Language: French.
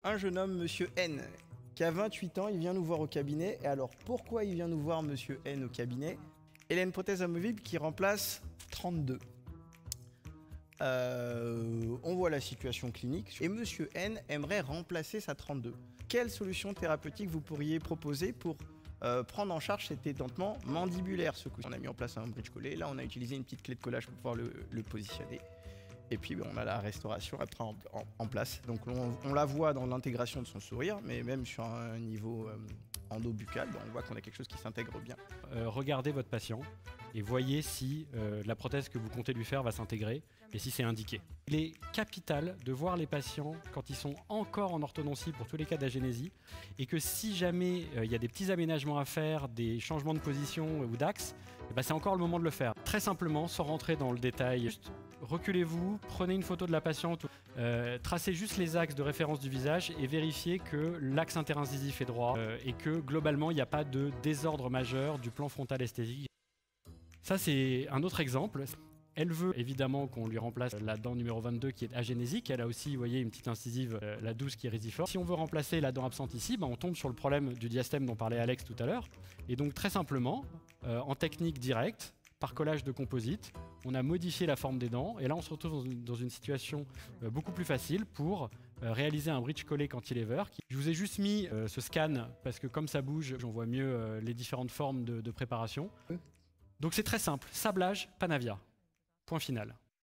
Un jeune homme, Monsieur N, qui a 28 ans, il vient nous voir au cabinet. Et alors, pourquoi il vient nous voir, Monsieur N, au cabinet? Il a une prothèse amovible qui remplace 32. On voit la situation clinique. Et Monsieur N aimerait remplacer sa 32. Quelle solution thérapeutique vous pourriez proposer pour prendre en charge cet édentement mandibulaire? Ce coup, on a mis en place un bridge collé. Là, on a utilisé une petite clé de collage pour pouvoir le positionner. Et puis on a la restauration après en place. Donc on la voit dans l'intégration de son sourire, mais même sur un niveau endo-buccal, on voit qu'on a quelque chose qui s'intègre bien. Regardez votre patient et voyez si la prothèse que vous comptez lui faire va s'intégrer et si c'est indiqué. Il est capital de voir les patients quand ils sont encore en orthodontie pour tous les cas d'agénésie et que si jamais il y a des petits aménagements à faire, des changements de position ou d'axe, c'est encore le moment de le faire. Très simplement, sans rentrer dans le détail, juste reculez-vous, prenez une photo de la patiente, tracez juste les axes de référence du visage et vérifiez que l'axe interincisif est droit et que globalement il n'y a pas de désordre majeur du plan frontal esthétique. Ça c'est un autre exemple. Elle veut évidemment qu'on lui remplace la dent numéro 22 qui est agénésique. Elle a aussi, vous voyez, une petite incisive, la 12 qui est risiforme. Si on veut remplacer la dent absente ici, on tombe sur le problème du diastème dont parlait Alex tout à l'heure. Et donc très simplement, en technique directe, par collage de composite, on a modifié la forme des dents et là on se retrouve dans une situation beaucoup plus facile pour réaliser un bridge collé cantilever. Je vous ai juste mis ce scan parce que comme ça bouge, on voit mieux les différentes formes de préparation. Donc c'est très simple, sablage, Panavia. Point final.